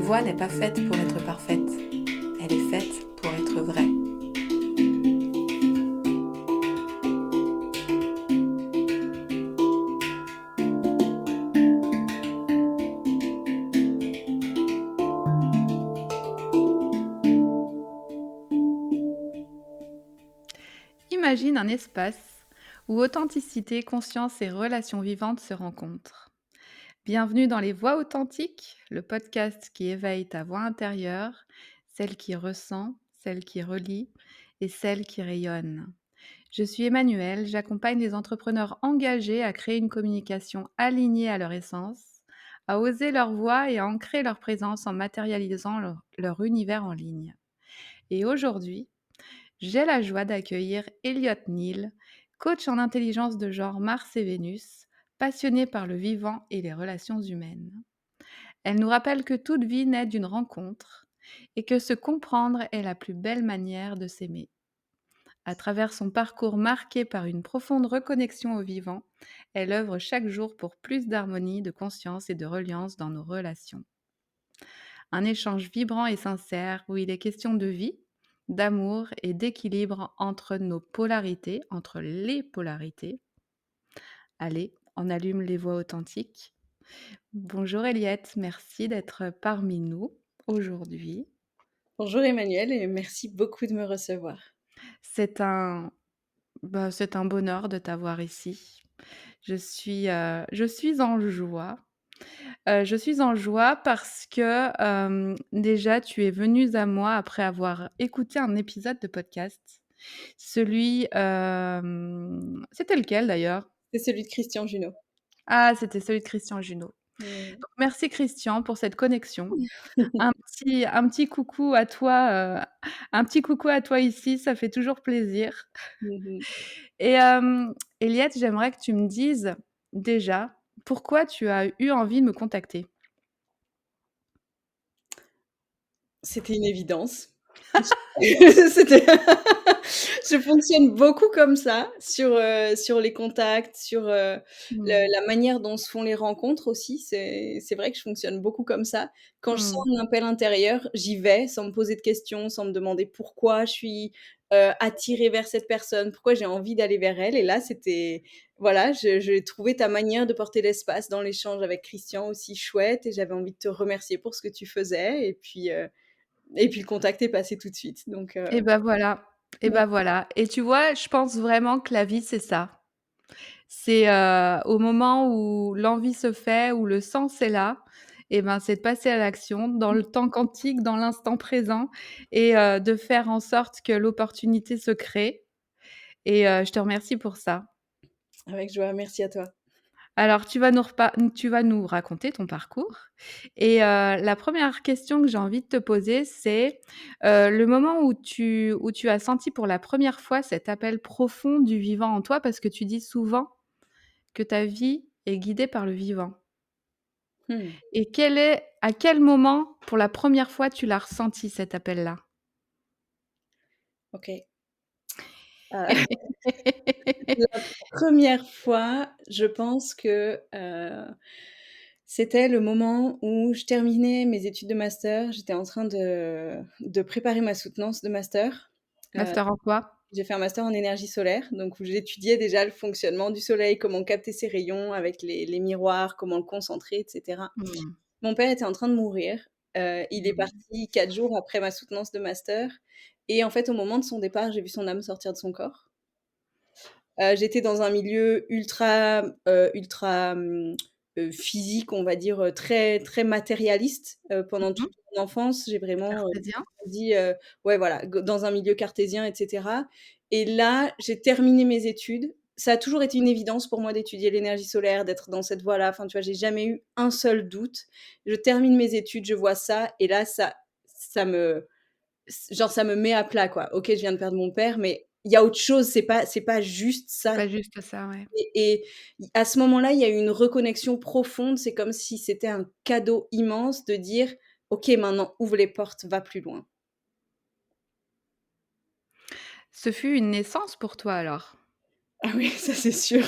voix n'est pas faite pour être parfaite, elle est faite pour être vraie. Imagine un espace où authenticité, conscience et relations vivantes se rencontrent. Bienvenue dans Les Voix authentiques, le podcast qui éveille ta voix intérieure, celle qui ressent, celle qui relie et celle qui rayonne. Je suis Emmanuelle, j'accompagne les entrepreneurs engagés à créer une communication alignée à leur essence, à oser leur voix et à ancrer leur présence en matérialisant leur univers en ligne. Et aujourd'hui, j'ai la joie d'accueillir Elliot Neal, coach en intelligence de genre Mars et Vénus, passionnée par le vivant et les relations humaines. Elle nous rappelle que toute vie naît d'une rencontre et que se comprendre est la plus belle manière de s'aimer. À travers son parcours marqué par une profonde reconnexion au vivant, elle œuvre chaque jour pour plus d'harmonie, de conscience et de reliance dans nos relations. Un échange vibrant et sincère où il est question de vie, d'amour et d'équilibre entre nos polarités, entre les polarités. Allez, on allume les voix authentiques. Bonjour Eliette, merci d'être parmi nous aujourd'hui. Bonjour Emmanuel et merci beaucoup de me recevoir. C'est un, c'est un bonheur de t'avoir ici. Je suis en joie. Je suis en joie parce que, déjà tu es venue à moi après avoir écouté un épisode de podcast. C'était lequel d'ailleurs? C'est celui de Christian Junot. Ah, c'était celui de Christian Junot. Mmh. Donc merci Christian pour cette connexion. Un petit coucou à toi, un petit coucou à toi ici, ça fait toujours plaisir. Mmh mh. Et Eliette, j'aimerais que tu me dises déjà pourquoi tu as eu envie de me contacter? C'était une évidence. C'était je fonctionne beaucoup comme ça sur les contacts, Mmh. la manière dont se font les rencontres aussi. C'est vrai que je fonctionne beaucoup comme ça. Quand je sens Mmh. un appel intérieur, j'y vais sans me poser de questions, sans me demander pourquoi je suis, attirée vers cette personne, pourquoi j'ai envie d'aller vers elle et là, c'était voilà, je j'ai trouvé ta manière de porter l'espace dans l'échange avec Christian aussi chouette et j'avais envie de te remercier pour ce que tu faisais et puis le contact est passé tout de suite donc Et bah, voilà, et ouais. bah, voilà, et tu vois, je pense vraiment que la vie, c'est ça. C'est, au moment où l'envie se fait, où le sens est là, et ben, c'est de passer à l'action dans le temps quantique, dans l'instant présent et de faire en sorte que l'opportunité se crée et je te remercie pour ça. Avec joie, merci à toi. Alors tu vas nous raconter ton parcours et la première question que j'ai envie de te poser, c'est, le moment où tu as senti pour la première fois cet appel profond du vivant en toi, parce que tu dis souvent que ta vie est guidée par le vivant Mmh. et à quel moment, pour la première fois, tu l'as ressenti cet appel-là? OK. La première fois, je pense que, c'était le moment où je terminais mes études de master. J'étais en train de préparer ma soutenance de master. Heu, Master en quoi? j'ai fait un master en énergie solaire, donc où j'étudiais déjà le fonctionnement du soleil, comment capter ses rayons avec les miroirs, comment le concentrer et cetera. Mmh. Mon père était en train de mourir, il est Mmh. parti 4 jours après ma soutenance de master et en fait, au moment de son départ, j'ai vu son âme sortir de son corps. J'étais dans un milieu physique, on va dire, très très matérialiste, pendant Mmh. toute mon enfance. J'ai vraiment, Cartésien? grandi, ouais, voilà, dans un milieu cartésien et cetera et là, j'ai terminé mes études. Ça a toujours été une évidence pour moi d'étudier l'énergie solaire, d'être dans cette voie-là. Enfin, tu vois, j'ai jamais eu un seul doute. Je termine mes études, je vois ça et là, ça me genre, ça me met à plat, quoi. OK, je viens de perdre mon père, mais il y a autre chose, c'est pas juste C'est ça pas juste ça, ouais. et à ce moment-là, il y a eu une reconnexion profonde. C'est comme si c'était un cadeau immense de dire: «OK, maintenant ouvre les portes, va plus loin». Ce fut une naissance pour toi alors? Ah oui, ça c'est sûr.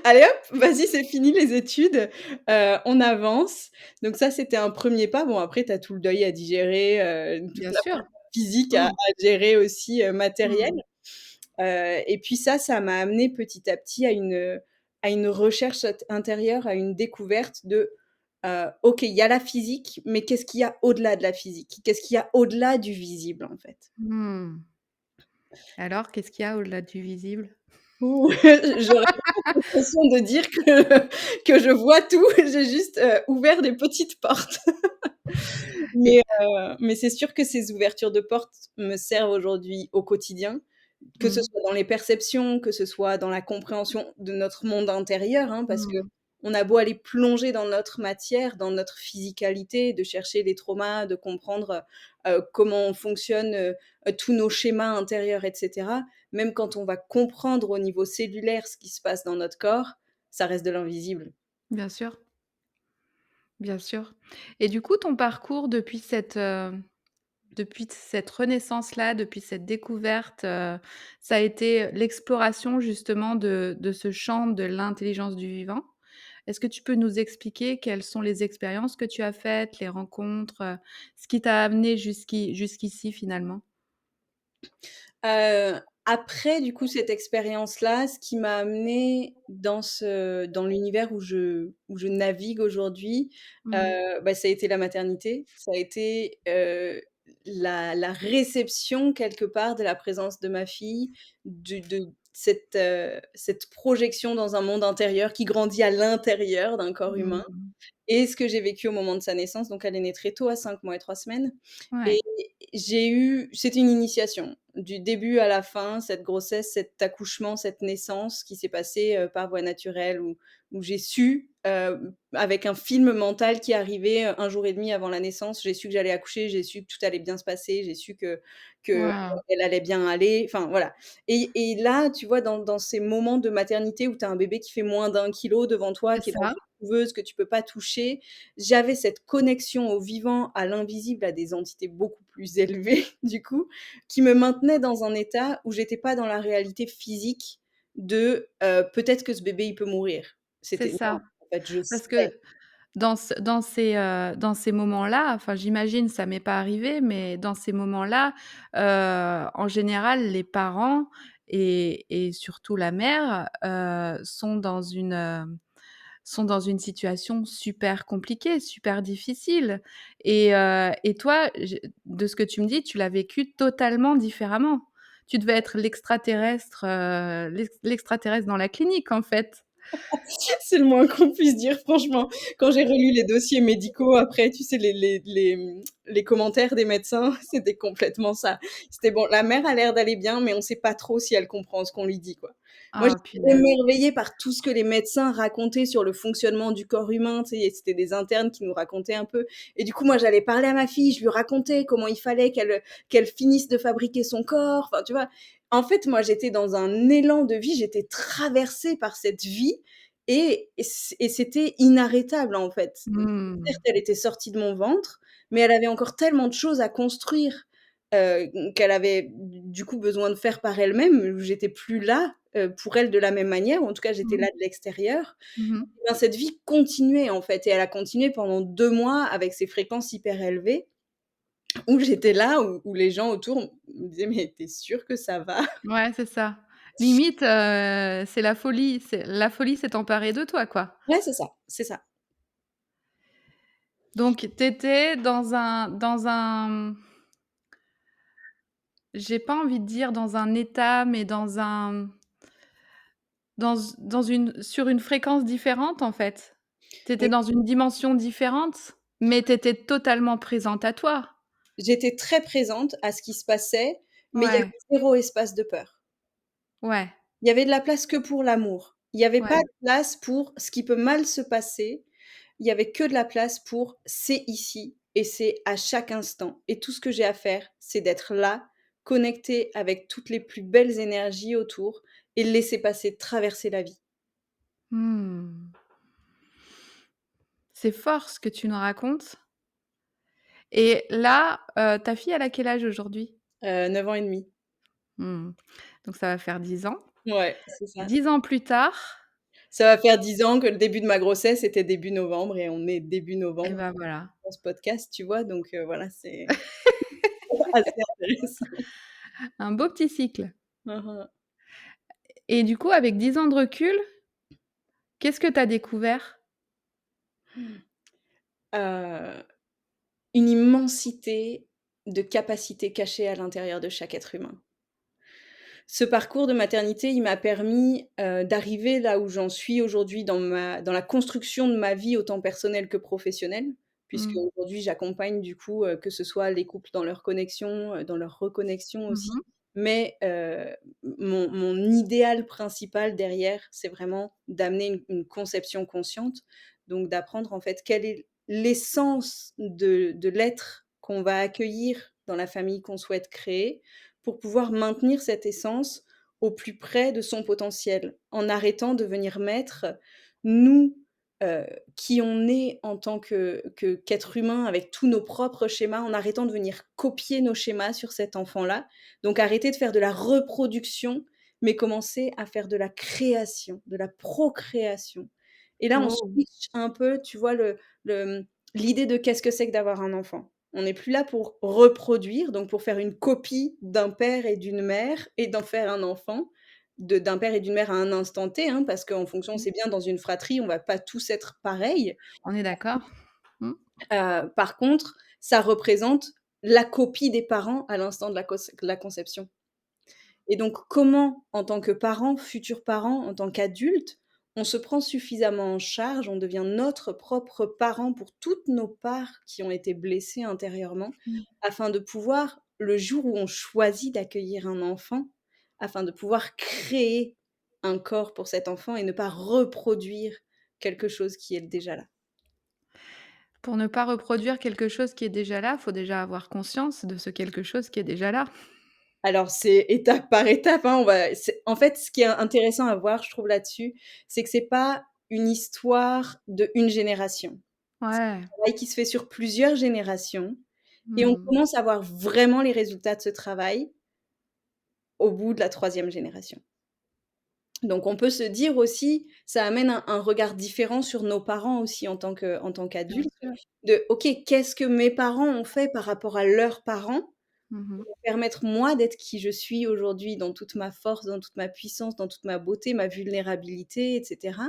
«Allez hop, vas-y, c'est fini les études, on avance». Donc ça, c'était un premier pas. Bon, après, tu as tout le deuil à digérer, toute Bien la sûr. partie physique à Mmh. gérer aussi, matérielle. Mmh. Et puis ça m'a amené petit à petit à une recherche intérieure, à une découverte de, OK, il y a la physique, mais qu'est-ce qu'il y a au-delà de la physique? Qu'est-ce qu'il y a au-delà du visible, en fait? Mmh. Alors, qu'est-ce qu'il y a au-delà du visible? Ouh, j'aurais l'impression de dire que je vois tout, j'ai juste, ouvert des petites portes. Et Mais c'est sûr que ces ouvertures de portes me servent aujourd'hui au quotidien, que ce mmh. soit dans les perceptions, que ce soit dans la compréhension de notre monde intérieur, hein, parce Mmh. qu'on a beau aller plonger dans notre matière, dans notre physicalité, de chercher les traumas, de comprendre, comment fonctionnent, tous nos schémas intérieurs et cetera. Même quand on va comprendre au niveau cellulaire ce qui se passe dans notre corps, ça reste de l'invisible. Bien sûr, bien sûr. Et du coup, ton parcours depuis cette renaissance-là, depuis cette découverte, ça a été l'exploration justement de ce champ de l'intelligence du vivant. Est-ce que tu peux nous expliquer quelles sont les expériences que tu as faites, les rencontres, ce qui t'a amené jusqu'ici finalement? Après du coup cette expérience-là, ce qui m'a amenée dans l'univers où je navigue aujourd'hui, Mmh. bah, ça a été la maternité. Ça a été, la réception quelque part de la présence de ma fille, de cette projection dans un monde intérieur qui grandit à l'intérieur d'un corps humain. Mmh. Et ce que j'ai vécu au moment de sa naissance, donc elle est née très tôt, à 5 mois et 3 semaines. Et Ouais. c'était une initiation. Du début à la fin, cette grossesse, cet accouchement, cette naissance qui s'est passée, par voie naturelle où j'ai su, avec un film mental qui arrivait, 1 jour et demi avant la naissance, j'ai su que j'allais accoucher, j'ai su que tout allait bien se passer, j'ai su que Waouh! elle allait bien aller, enfin voilà. Et là, tu vois, dans ces moments de maternité où tu as un bébé qui fait moins d'1 kilo devant toi, C'est qui est dans ça. une couveuse, que tu peux pas toucher, j'avais cette connexion au vivant, à l'invisible, à des entités beaucoup plus élevées du coup, qui me maintenait dans un état où j'étais pas dans la réalité physique de, peut-être que ce bébé il peut mourir. C'est C'était non, ça. en fait je Parce sais. que dans ces moments-là, enfin j'imagine, ça m'est pas arrivé, mais dans ces moments-là, en général, les parents et surtout la mère, sont dans une situation super compliquée, super difficile et toi, de ce que tu me dis, tu l'as vécu totalement différemment. Tu devais être l'extraterrestre dans la clinique, en fait. C'est le moins qu'on puisse dire franchement. Quand j'ai relu les dossiers médicaux après, tu sais les commentaires des médecins, c'était complètement ça. C'était bon, la mère a l'air d'aller bien, mais on sait pas trop si elle comprend ce qu'on lui dit, quoi. Moi, Ah j'étais punaise. émerveillée par tout ce que les médecins racontaient sur le fonctionnement du corps humain, tu sais, et c'était des internes qui nous racontaient un peu et du coup, moi, j'allais parler à ma fille, je lui racontais comment il fallait qu'elle finisse de fabriquer son corps, enfin, tu vois? En fait, moi, j'étais dans un élan de vie, j'étais traversée par cette vie et c'était inarrêtable, en fait. Mmh. Certes, elle était sortie de mon ventre, mais elle avait encore tellement de choses à construire, qu'elle avait du coup besoin de faire par elle-même, où j'étais plus là, pour elle de la même manière, ou en tout cas j'étais Mmh. là de l'extérieur. Mmh mh. Et ben, cette vie continuait, en fait et elle a continué pendant 2 mois avec ces fréquences hyper élevées, où j'étais là, où les gens autour me disaient: «Mais tu es sûre que ça va?» Ouais, c'est ça. Limite, c'est la folie s'est emparée de toi, quoi. Ouais, c'est ça, c'est ça. Donc tu étais j'ai pas envie de dire dans un état, mais dans une sur une fréquence différente, en fait. Tu étais Oui, dans une dimension différente, mais tu étais totalement présente à toi. j'étais très présente à ce qui se passait, mais il y avait Ouais, 0 espace de peur. ouais, Il y avait de la place que pour l'amour. Il y avait pas ouais. de place pour ce qui peut mal se passer. Il y avait que de la place pour c'est ici et c'est à chaque instant et tout ce que j'ai à faire, c'est d'être là, connectée avec toutes les plus belles énergies autour et laisser passer, traverser la vie. Mmh. C'est fort ce que tu nous racontes et là, ta fille, elle a quel âge aujourd'hui? 9 ans et demi. Mmh. Donc ça va faire 10 ans. Ouais, c'est ça. 10 ans plus tard, Ça va faire 10 ans que le début de ma grossesse était début novembre et on est début Et novembre ben voilà. dans ce podcast, tu vois? Donc voilà, c'est assez intéressant. Un beau petit cycle. Mmh mh. Et du coup, avec 10 ans de recul, qu'est-ce que tu as découvert? Une immensité de capacités cachées à l'intérieur de chaque être humain. Ce parcours de maternité, il m'a permis, d'arriver là où j'en suis aujourd'hui dans la construction de ma vie autant personnelle que professionnelle. Mmh. Puisqu'aujourd'hui j'accompagne du coup, que ce soit les couples dans leur connexion, dans leur reconnexion Mmh aussi. mh. Mais, mon idéal principal derrière, c'est vraiment d'amener une conception consciente. Donc d'apprendre en fait quelle est l'essence de l'être qu'on va accueillir dans la famille qu'on souhaite créer, pour pouvoir maintenir cette essence au plus près de son potentiel, en arrêtant de venir mettre, nous, heu, qui on est en tant qu'être humain avec tous nos propres schémas, en arrêtant de venir copier nos schémas sur cet enfant-là. Donc arrêter de faire de la reproduction, mais commencer à faire de la création, de la procréation. Et là, on Oh! switch un peu, tu vois, l'idée de qu'est-ce que c'est que d'avoir un enfant. On n'est plus là pour reproduire, donc pour faire une copie d'un père et d'une mère et d'en faire un enfant, d'un père et d'une mère à un instant T, hein, parce qu'en fonction, Mmh. c'est bien dans une fratrie, on va pas tous être pareils. On est d'accord? Mmh. Par contre, ça représente la copie des parents à l'instant de la conception. Et donc, comment, en tant que parent, futur parent, en tant qu'adulte, on se prend suffisamment en charge, on devient notre propre parent pour toutes nos parts qui ont été blessées intérieurement, Mmh. afin de pouvoir, le jour où on choisit d'accueillir un enfant, afin de pouvoir créer un corps pour cet enfant et ne pas reproduire quelque chose qui est déjà là. Pour ne pas reproduire quelque chose qui est déjà là, faut déjà avoir conscience de ce quelque chose qui est déjà là. Alors c'est étape par étape, hein, en fait, ce qui est intéressant à voir, je trouve là-dessus, c'est que c'est pas une histoire de une génération. C'est Ouais. un travail qui se fait sur plusieurs générations et on Mmh. commence à voir vraiment les résultats de ce travail au bout de la troisième génération. Donc on peut se dire aussi, ça amène un regard différent sur nos parents aussi en tant Bien qu'adultes, sûr. de: «OK, qu'est-ce que mes parents ont fait par rapport à leurs parents?» Mmh mh. Permettre moi d'être qui je suis aujourd'hui dans toute ma force, dans toute ma puissance, dans toute ma beauté, ma vulnérabilité et cetera.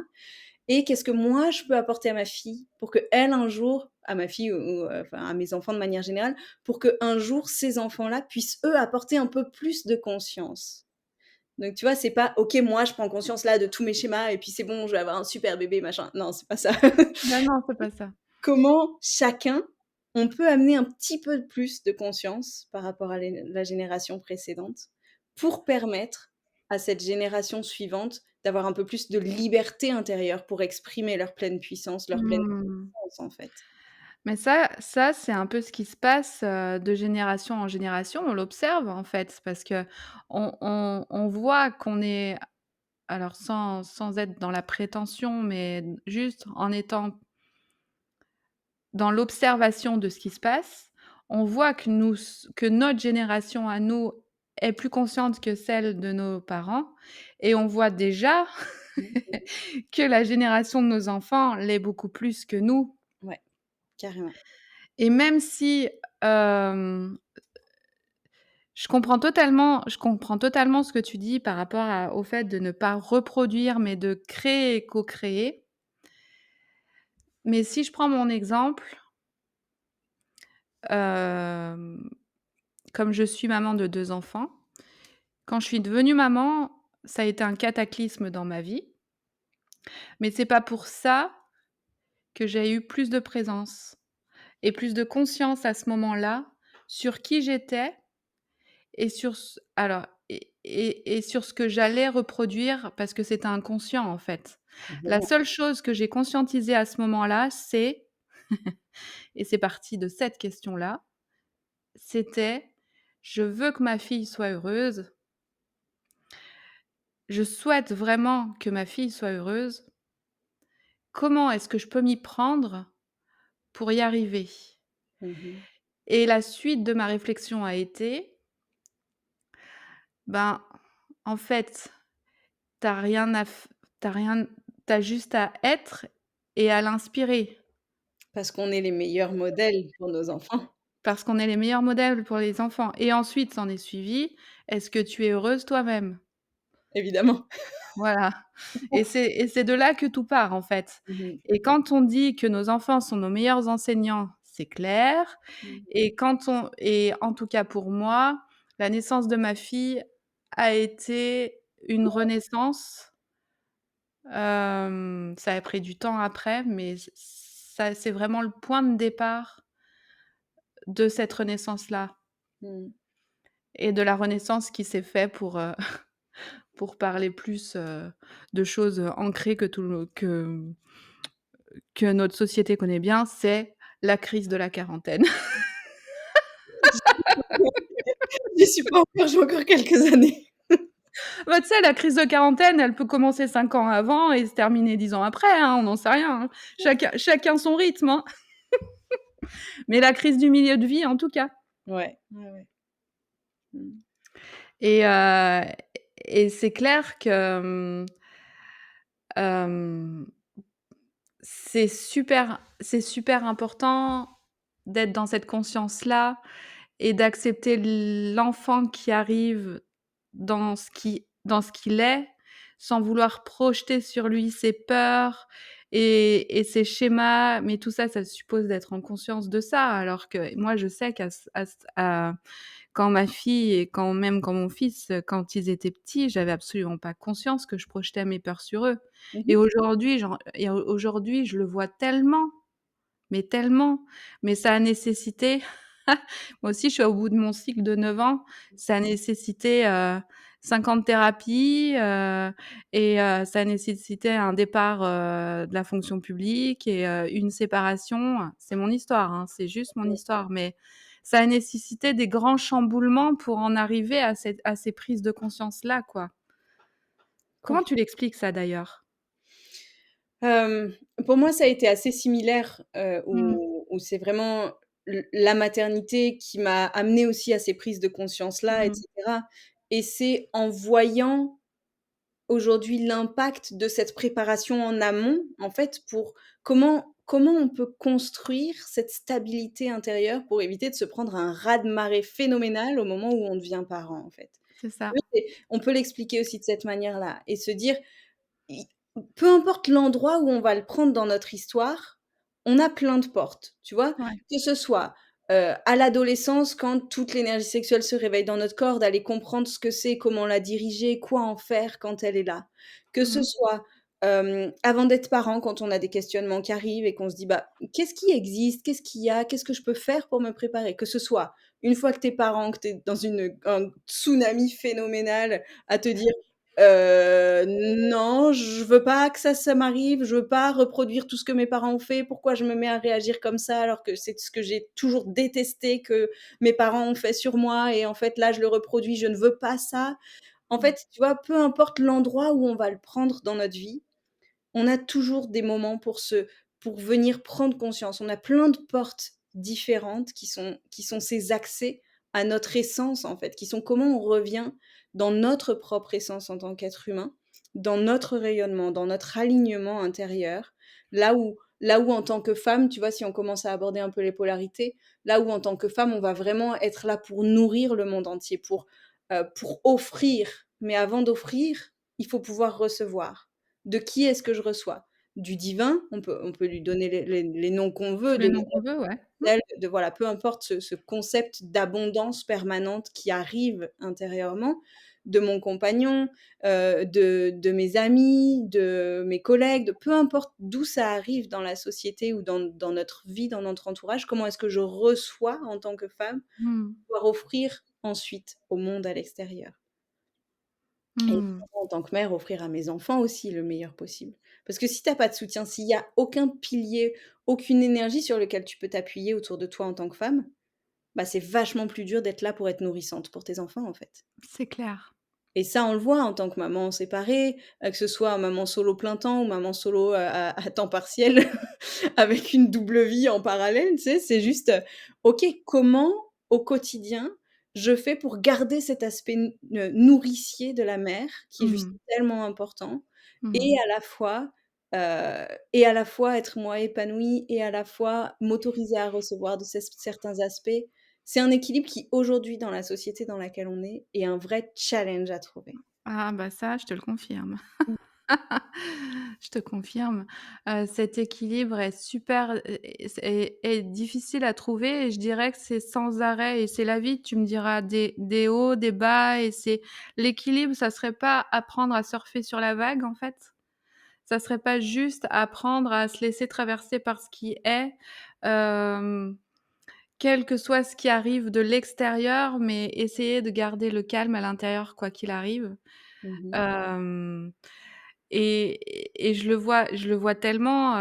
Et qu'est-ce que moi je peux apporter à ma fille pour qu'elle un jour à ma fille ou enfin à mes enfants de manière générale, pour qu'un jour ces enfants-là puissent eux apporter un peu plus de conscience. Donc tu vois, c'est pas: «OK, moi je prends conscience là de tous mes schémas et puis c'est bon, je vais avoir un super bébé machin». Non, c'est pas ça. Bah non, c'est pas ça. Comment chacun, on peut amener un petit peu de plus de conscience par rapport à la génération précédente, pour permettre à cette génération suivante d'avoir un peu plus de liberté intérieure pour exprimer leur pleine puissance, leur pleine Mmh. conscience, en fait. Mais ça, c'est un peu ce qui se passe, de génération en génération. On l'observe, en fait, parce qu'on voit qu'on est alors sans être dans la prétention, mais juste en étant dans l'observation de ce qui se passe, on voit que notre génération à nous est plus consciente que celle de nos parents et on voit déjà Mmh. que la génération de nos enfants l'est beaucoup plus que nous Ouais, carrément. et même si, hem, je comprends totalement ce que tu dis par rapport au fait de ne pas reproduire, mais de créer et co-créer. Mais si je prends mon exemple, hem, comme je suis maman de 2 enfants, quand je suis devenue maman, ça a été un cataclysme dans ma vie, mais c'est pas pour ça que j'ai eu plus de présence et plus de conscience à ce moment-là sur qui j'étais et sur ce alors et sur ce que j'allais reproduire parce que c'était inconscient, en fait. La Évidemment. seule chose que j'ai conscientisée à ce moment-là, c'est et c'est parti de cette question-là, c'était: «Je veux que ma fille soit heureuse, je souhaite vraiment que ma fille soit heureuse. Comment est-ce que je peux m'y prendre pour y arriver?» Mmh. Et la suite de ma réflexion a été: «Ben, en fait, tu rien à f tu rien tu as juste à être et à l'inspirer, Parce qu'on est les meilleurs modèles pour nos enfants, parce qu'on est les meilleurs modèles pour les enfants et ensuite s'en est suivi: «Est-ce que tu es heureuse toi-même?» évidemment. Voilà et c'est de là que tout part, en fait Mmh mh. et quand on dit que nos enfants sont nos meilleurs enseignants, c'est clair Mmh. et en tout cas pour moi, la naissance de ma fille a été une renaissance. Ça a pris du temps après, mais ça c'est vraiment le point de départ de cette renaissance-là Mmh. et de la renaissance qui s'est fait pour parler plus, de choses, ancrées que notre société connaît bien, c'est la crise de la quarantaine. J'y suis pas encore, j'ai encore quelques années. Bah, tu sais, la crise de quarantaine, elle peut commencer 5 ans avant et se terminer 10 ans après, hein, on n'en sait rien, hein. Chacun son rythme, hein. Mais la crise du milieu de vie, en tout cas. Ouais, ouais, ouais. Mmh. Et heu et c'est clair que, hem, c'est super important d'être dans cette conscience-là et d'accepter l'enfant qui arrive dans ce qu'il est, sans vouloir projeter sur lui ses peurs et ses schémas. Mais tout ça, ça suppose d'être en conscience de ça. Alors que moi, je sais qu'à ce à quand ma fille et quand mon fils, quand ils étaient petits, j'avais absolument pas conscience que je projetais mes peurs sur eux Mmh mh. et aujourd'hui, je le vois tellement, mais tellement, mais ça a nécessité moi aussi, je suis au bout de mon cycle de 9 ans. Ça a nécessité, 50 thérapies, ça a nécessité un départ, de la fonction publique et une séparation. C'est mon histoire, hein, c'est juste mon histoire, mais ça a nécessité des grands chamboulements pour en arriver à ces prises de conscience-là, quoi. Comment tu l'expliques ça, d'ailleurs? Hem, pour moi, ça a été assez similaire, Mmh. où c'est vraiment la maternité qui m'a amenée aussi à ces prises de conscience-là et Mmh. cetera et c'est en voyant aujourd'hui l'impact de cette préparation en amont, en fait, pour comment on peut construire cette stabilité intérieure pour éviter de se prendre un raz-de-marée phénoménal au moment où on devient parent, en fait. C'est ça. Oui, et on peut l'expliquer aussi de cette manière-là et se dire I peu importe l'endroit où on va le prendre dans notre histoire, on a plein de portes, tu vois? Ouais. Que ce soit, à l'adolescence, quand toute l'énergie sexuelle se réveille dans notre corps, d'aller comprendre ce que c'est, comment la diriger, quoi en faire quand elle est là. Que ce Mmh. soit, avant d'être parent, quand on a des questionnements qui arrivent et qu'on se dit: «Bah, qu'est-ce qui existe? Qu'est-ce qu'il y a? Qu'est-ce que je peux faire pour me préparer?» Que ce soit une fois que tu es parent, que tu es dans un tsunami phénoménal à te dire: Non, je veux pas que ça m'arrive, je veux pas reproduire tout ce que mes parents ont fait. Pourquoi je me mets à réagir comme ça alors que c'est ce que j'ai toujours détesté que mes parents ont fait sur moi et en fait là je le reproduis, je ne veux pas ça. En Mmh. fait, tu vois, peu importe l'endroit où on va le prendre dans notre vie, on a toujours des moments pour venir prendre conscience. On a plein de portes différentes qui sont ces accès à notre essence, en fait, qui sont comment on revient dans notre propre essence en tant qu'être humain, dans notre rayonnement, dans notre alignement intérieur, là où en tant que femme, tu vois, si on commence à aborder un peu les polarités, là où en tant que femme, on va vraiment être là pour nourrir le monde entier, pour offrir. Mais avant d'offrir, il faut pouvoir recevoir. De qui est-ce que je reçois? Du divin, on peut lui donner les noms qu'on veut, Tous de les noms qu'on l'énergie veut, ouais. Mmh. ciel, de voilà, peu importe ce concept d'abondance permanente qui arrive intérieurement, de mon compagnon, de mes amis, de mes collègues, de peu importe d'où ça arrive dans la société ou dans notre vie, dans notre entourage, comment est-ce que je reçois en tant que femme, Mmh. pouvoir offrir ensuite au monde à l'extérieur. Et Mmh. évidemment, en tant que mère, offrir à mes enfants aussi le meilleur possible. Parce que si tu as pas de soutien, s'il y a aucun pilier, aucune énergie sur lequel tu peux t'appuyer autour de toi en tant que femme, bah, c'est vachement plus dur d'être là pour être nourrissante pour tes enfants, en fait. C'est clair. Et ça, on le voit en tant que maman séparée, que ce soit maman solo plein temps ou maman solo à temps partiel avec une double vie en parallèle, tu sais? C'est juste, OK, comment au quotidien je fais pour garder cet aspect nourricier de la mère qui est juste Mmh. tellement important et Mmh. à la fois et à la fois être moi épanouie et à la fois m'autoriser à recevoir de certains aspects. C'est un équilibre qui aujourd'hui dans la société dans laquelle on est un vrai challenge à trouver. Ah bah ça, je te le confirme. Mmh. Je te confirme, cet équilibre est super, est difficile à trouver et je dirais que c'est sans arrêt et c'est la vie. Tu me diras des hauts, des bas et c'est l'équilibre, ça serait pas apprendre à surfer sur la vague, en fait? Ça serait pas juste apprendre à se laisser traverser par ce qui est, hem, quel que soit ce qui arrive de l'extérieur, mais essayer de garder le calme à l'intérieur quoi qu'il arrive? Mmh. Hem et je le vois tellement,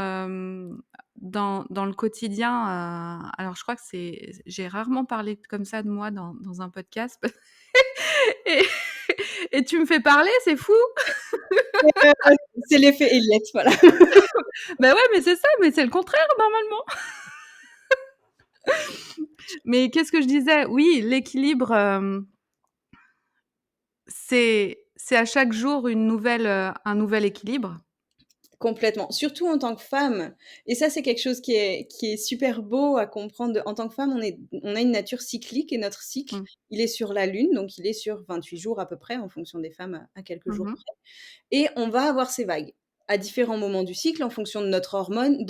dans le quotidien, alors je crois que j'ai rarement parlé comme ça de moi dans un podcast et et tu me fais parler, c'est fou! C'est l'effet Elliott, voilà. Bah ouais, mais c'est ça, mais c'est le contraire normalement. Mais qu'est-ce que je disais? Oui, l'équilibre, c'est à chaque jour un nouvel équilibre. Complètement, surtout en tant que femme et ça, c'est quelque chose qui est super beau à comprendre. En tant que femme, on a une nature cyclique et notre cycle, Mmh. il est sur la lune, donc il est sur 28 jours à peu près en fonction des femmes à quelques Mmh jours mh. près et on va avoir ces vagues à différents moments du cycle en fonction de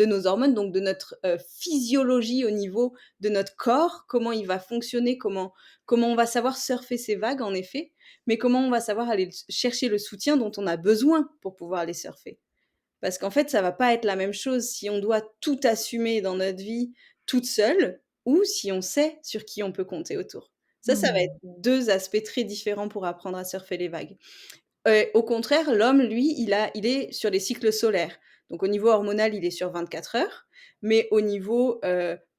nos hormones, donc de notre, physiologie au niveau de notre corps, comment il va fonctionner, comment on va savoir surfer ces vagues en effet, mais comment on va savoir aller chercher le soutien dont on a besoin pour pouvoir les surfer. Parce qu'en fait, ça va pas être la même chose si on doit tout assumer dans notre vie toute seule ou si on sait sur qui on peut compter autour. Ça va être Mmh. 2 aspects très différents pour apprendre à surfer les vagues. Au contraire, l'homme, lui, il est sur les cycles solaires. Donc au niveau hormonal, il est sur 24 heures, mais au niveau,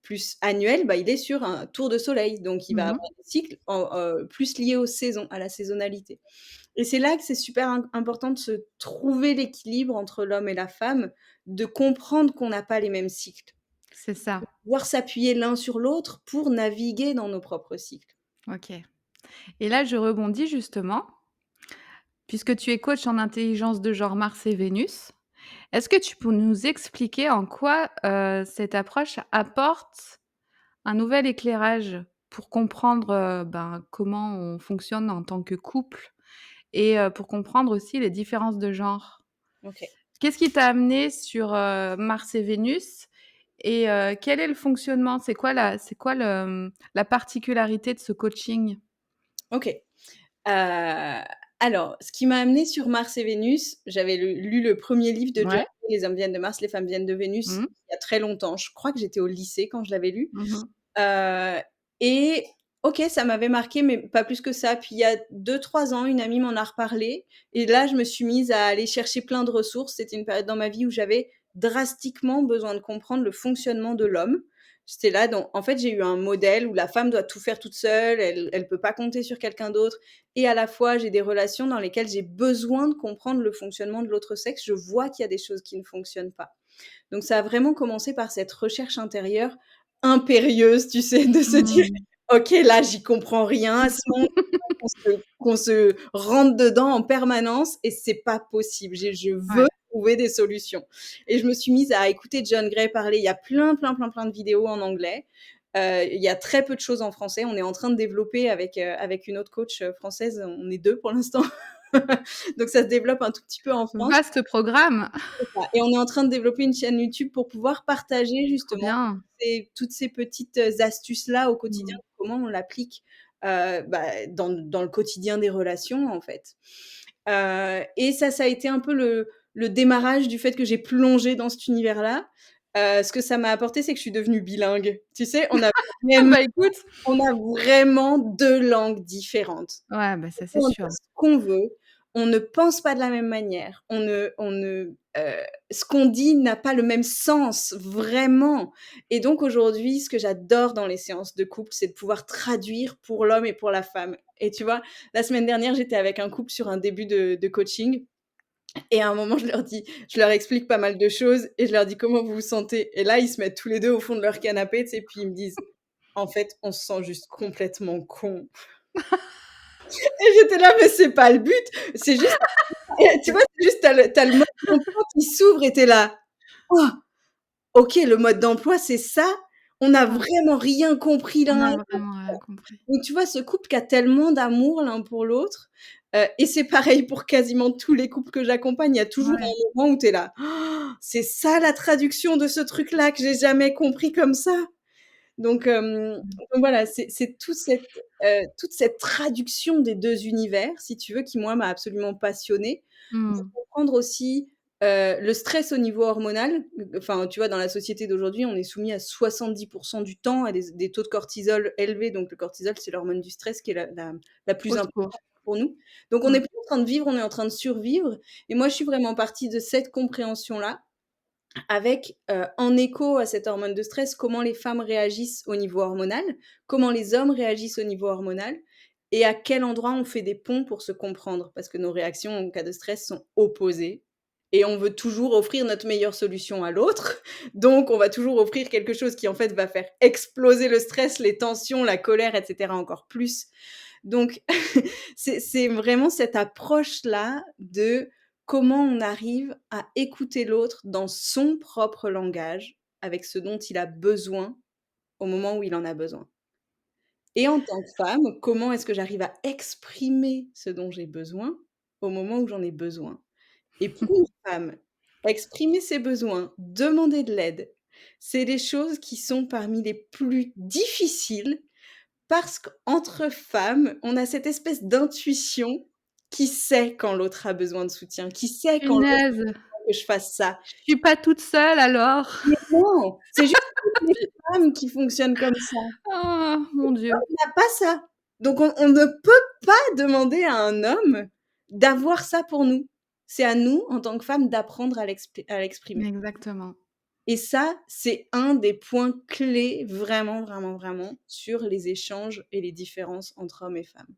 plus annuel, bah, il est sur un tour de soleil. Donc il va Mmh mh. avoir des cycles plus liés aux saisons, à la saisonnalité. Et c'est là que c'est super important de se trouver l'équilibre entre l'homme et la femme, de comprendre qu'on n'a pas les mêmes cycles, C'est ça, pouvoir s'appuyer l'un sur l'autre pour naviguer dans nos propres cycles. OK. Et là, je rebondis justement, puisque tu es coach en intelligence de genre Mars et Vénus. Est-ce que tu peux nous expliquer en quoi, cette approche apporte un nouvel éclairage pour comprendre, ben, comment on fonctionne en tant que couple et pour comprendre aussi les différences de genre? OK. Qu'est-ce qui t'a amené sur, Mars et Vénus et quel est le fonctionnement? C'est quoi la particularité de ce coaching? OK. Alors, ce qui m'a amenée sur Mars et Vénus, j'avais lu le premier livre de John Ouais. Gray, Les hommes viennent de Mars, les femmes viennent de Vénus, Mmh. il y a très longtemps. Je crois que j'étais au lycée quand je l'avais lu. Mmh mh. Heu et OK, ça m'avait marqué, mais pas plus que ça. Puis il y a 2-3 ans, une amie m'en a reparlé et là, je me suis mise à aller chercher plein de ressources. C'était une période dans ma vie où j'avais drastiquement besoin de comprendre le fonctionnement de l'homme. J'étais là donc en fait, j'ai eu un modèle où la femme doit tout faire toute seule, elle peut pas compter sur quelqu'un d'autre et à la fois, j'ai des relations dans lesquelles j'ai besoin de comprendre le fonctionnement de l'autre sexe. Je vois qu'il y a des choses qui ne fonctionnent pas. Donc ça a vraiment commencé par cette recherche intérieure impérieuse, tu sais, de se dire: Mmh. «OK, là, j'y comprends rien à ce monde, qu'on se rentre dedans en permanence et c'est pas possible. Je veux Ouais. trouver des solutions» et je me suis mise à écouter John Gray parler. Il y a plein, plein, plein, plein de vidéos en anglais. Il y a très peu de choses en français. On est en train de développer avec une autre coach, française, on est 2 pour l'instant. Donc ça se développe un tout petit peu en France. Vaste programme. C'est ça et on est en train de développer une chaîne YouTube pour pouvoir partager Trop justement bien. toutes ces petites, astuces-là au quotidien, Mmh. comment on l'applique, bah, dans le quotidien des relations, en fait. Et ça a été un peu le démarrage du fait que j'ai plongé dans cet univers-là. Ce que ça m'a apporté, c'est que je suis devenue bilingue. Tu sais, Ah vraiment bah, écoute, on a vraiment 2 langues différentes. ouais, bah, ça, On c'est peut sûr. dire ce qu'on veut, on ne pense pas de la même manière, ce qu'on dit n'a pas le même sens, vraiment et donc aujourd'hui, ce que j'adore dans les séances de couple, c'est de pouvoir traduire pour l'homme et pour la femme et tu vois, la semaine dernière, j'étais avec un couple sur un début de coaching et à un moment, je leur explique pas mal de choses et je leur dis: «Comment vous vous sentez?» et là, ils se mettent tous les 2 au fond de leur canapé, tu sais, puis ils me disent: «En fait, on se sent juste complètement cons». Et j'étais là: «Mais c'est pas le but, c'est juste» et tu vois, c'est juste tu as le mode d'emploi qui s'ouvre et tu es là: «Oh, OK, le mode d'emploi, c'est ça? On n'a Ouais, vraiment rien compris on l'un à a l'autre». vraiment rien compris. Donc tu vois, ce couple qui a tellement d'amour l'un pour l'autre, et c'est pareil pour quasiment tous les couples que j'accompagne, il y a toujours Ouais. un moment où tu es là: «Oh, c'est ça la traduction de ce truc-là que j'ai jamais compris comme ça». Mmh. Donc voilà, c'est toute cette traduction des 2 univers, si tu veux, qui moi m'a absolument passionnée. De Mmh. comprendre aussi, le stress au niveau hormonal. Enfin, tu vois, dans la société d'aujourd'hui, on est soumis à 70 du temps à des taux de cortisol élevés. Donc le cortisol, c'est l'hormone du stress qui est la plus Au importante secours. pour nous. Donc on Mmh. n'est plus en train de vivre, on est en train de survivre et moi, je suis vraiment partie de cette compréhension-là avec, en écho à cette hormone de stress, comment les femmes réagissent au niveau hormonal, comment les hommes réagissent au niveau hormonal et à quel endroit on fait des ponts pour se comprendre. Parce que nos réactions en cas de stress sont opposées et on veut toujours offrir notre meilleure solution à l'autre. Donc on va toujours offrir quelque chose qui, en fait, va faire exploser le stress, les tensions, la colère et cetera encore plus. Donc c'est vraiment cette approche-là de comment on arrive à écouter l'autre dans son propre langage, avec ce dont il a besoin au moment où il en a besoin. Et en tant que femme, comment est-ce que j'arrive à exprimer ce dont j'ai besoin au moment où j'en ai besoin? Et pour une femme, exprimer ses besoins, demander de l'aide, c'est les choses qui sont parmi les plus difficiles parce qu'entre femmes, on a cette espèce d'intuition qui sait quand l'autre a besoin de soutien, qui sait quand l'autre Punaise! veut que je fasse ça. Je suis pas toute seule alors. Mais non, c'est juste les femmes qui fonctionnent comme ça. Oh mon Dieu. On n'a pas ça. Donc on ne peut pas demander à un homme d'avoir ça pour nous. C'est à nous, en tant que femmes, d'apprendre à l'exprimer. Exactement. Et ça, c'est un des points clés vraiment, vraiment, vraiment sur les échanges et les différences entre hommes et femmes.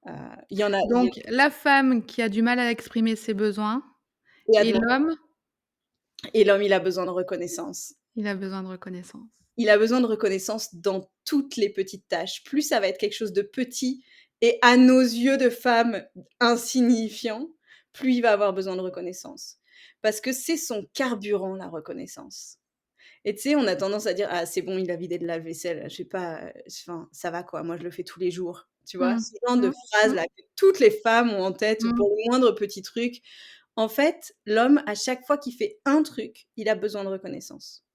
Heu, il y a Donc la femme qui a du mal à exprimer ses besoins et à et demander l'homme, et l'homme, il a besoin de reconnaissance. il a besoin de reconnaissance. Il a besoin de reconnaissance dans toutes les petites tâches. Plus ça va être quelque chose de petit et à nos yeux de femmes insignifiant, plus il va avoir besoin de reconnaissance. Parce que c'est son carburant, la reconnaissance. Et tu sais, on a tendance à dire: «Ah, c'est bon, il a vidé le lave-vaisselle, je sais pas, enfin, ça va quoi, moi je le fais tous les jours». Tu vois? Mmh. Ce genre de Mmh. Mmh. phrases-là que toutes les femmes ont en tête Mmh. pour le moindre petit truc. En fait, l'homme, à chaque fois qu'il fait un truc, il a besoin de reconnaissance.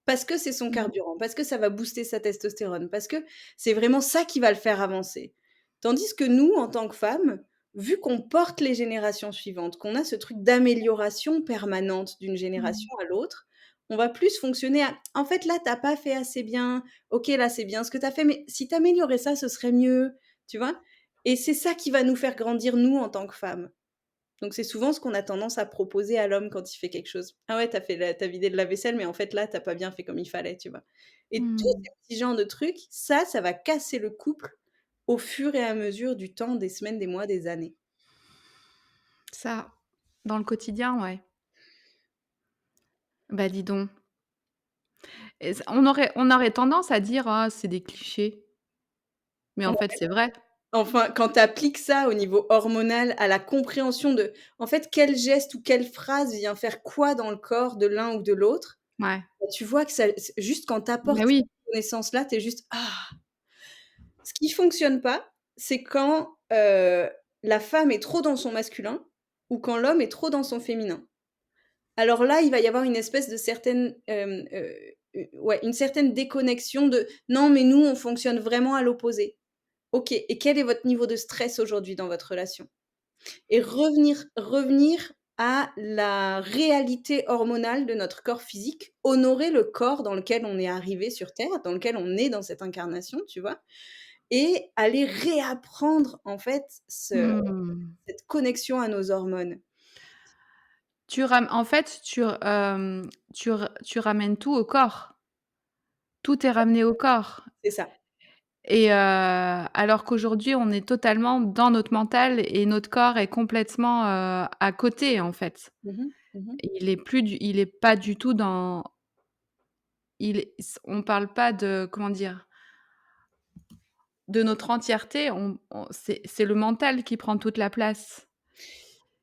Parce que c'est son Mmh. carburant, parce que ça va booster sa testostérone, parce que c'est vraiment ça qui va le faire avancer. Tandis que nous, en tant que femmes, vu qu'on porte les générations suivantes, qu'on a ce truc d'amélioration permanente d'une Mmh. génération à l'autre, on va plus fonctionner à: «En fait, là, tu as pas fait assez bien. OK, là, c'est bien ce que tu as fait, mais si tu améliorais ça, ce serait mieux». Tu vois? Et c'est ça qui va nous faire grandir, nous, en tant que femmes. Donc c'est souvent ce qu'on a tendance à proposer à l'homme quand il fait quelque chose. «Ah ouais, tu as vidé le lave-vaisselle, mais en fait là, tu as pas bien fait comme il fallait», tu vois? Et tous Mmh. ces petits genres de trucs, ça va casser le couple au fur et à mesure du temps, des semaines, des mois, des années. Ça, dans le quotidien, ouais. Bah, dis donc. Et c on aurait tendance à dire: «Ah, c'est des clichés», mais en fait, c'est vrai. Enfin, quand tu appliques ça au niveau hormonal, à la compréhension de, en fait, quel geste ou quelle phrase vient faire quoi dans le corps de l'un ou de l'autre, Ouais. bah, tu vois que ça c juste quand tu Bah apportes oui. cette connaissance-là, tu es juste: «Ah!» Ce qui fonctionne pas, c'est quand, la femme est trop dans son masculin ou quand l'homme est trop dans son féminin. Alors là, il va y avoir une espèce de certaine, ouais, une certaine déconnexion de: «Non, mais nous, on fonctionne vraiment à l'opposé». OK, et quel est votre niveau de stress aujourd'hui dans votre relation? Et revenir à la réalité hormonale de notre corps physique, honorer le corps dans lequel on est arrivé sur terre, dans lequel on est dans cette incarnation, tu vois? Et aller réapprendre en fait Mmh. cette connexion à nos hormones. En fait, tu ramènes tout au corps. Tout est ramené au corps C'est ça. et alors qu'aujourd'hui, on est totalement dans notre mental et notre corps est complètement, à côté, en fait. Mmh mh. Mmh. Il est pas du tout dans il est on parle pas de comment dire? de notre entièreté, on c'est le mental qui prend toute la place.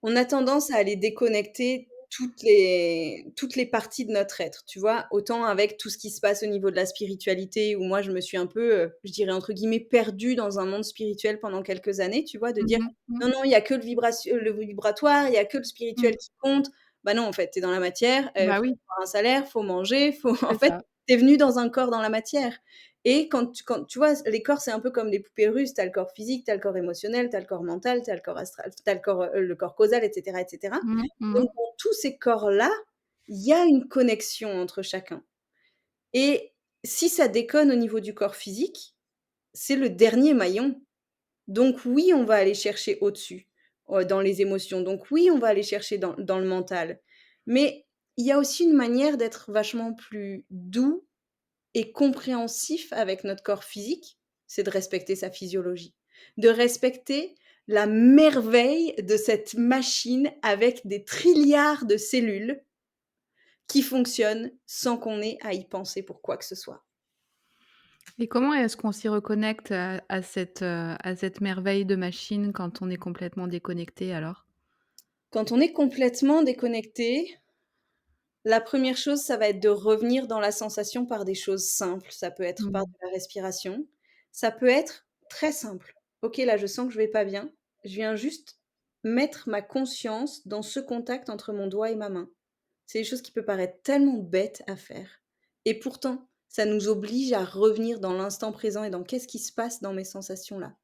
On a tendance à aller déconnecter toutes les parties de notre être, tu vois? Autant avec tout ce qui se passe au niveau de la spiritualité où moi je me suis un peu, je dirais entre guillemets «perdue» dans un monde spirituel pendant quelques années, tu vois? De dire: Mmh mh. Mmh. «Non, non, il y a que le vibratoire, il y a que le Mmh. spirituel qui compte». Bah non, en fait, tu es dans la matière, Bah faut oui, avoir un salaire, faut manger, faut en c'est fait, ça. tu es venue dans un corps dans la matière et quand tu vois, les corps, c'est un peu comme des poupées russes, tu as le corps physique, tu as le corps émotionnel, tu as le corps mental, tu as le corps astral, tu as le corps causal et cetera et cetera. Mmh. Mmh. Donc dans tous ces corps-là, il y a une connexion entre chacun et si ça déconne au niveau du corps physique, c'est le dernier maillon. Donc oui, on va aller chercher au-dessus, dans les émotions. Donc oui, on va aller chercher dans le mental. Mais il y a aussi une manière d'être vachement plus doux et compréhensif avec notre corps physique, c'est de respecter sa physiologie, de respecter la merveille de cette machine avec des trilliards de cellules qui fonctionnent sans qu'on ait à y penser pour quoi que ce soit. Et comment est-ce qu'on s'y reconnecte à cette merveille de machine quand on est complètement déconnecté alors? Quand on est complètement déconnecté, la première chose, ça va être de revenir dans la sensation par des choses simples. Ça peut être par Mmh. de la respiration, ça peut être très simple. OK, là, je sens que je vais pas bien. Je viens juste mettre ma conscience dans ce contact entre mon doigt et ma main. C'est des choses qui peuvent paraître tellement bêtes à faire et pourtant, ça nous oblige à revenir dans l'instant présent et dans qu'est-ce qui se passe dans mes sensations là?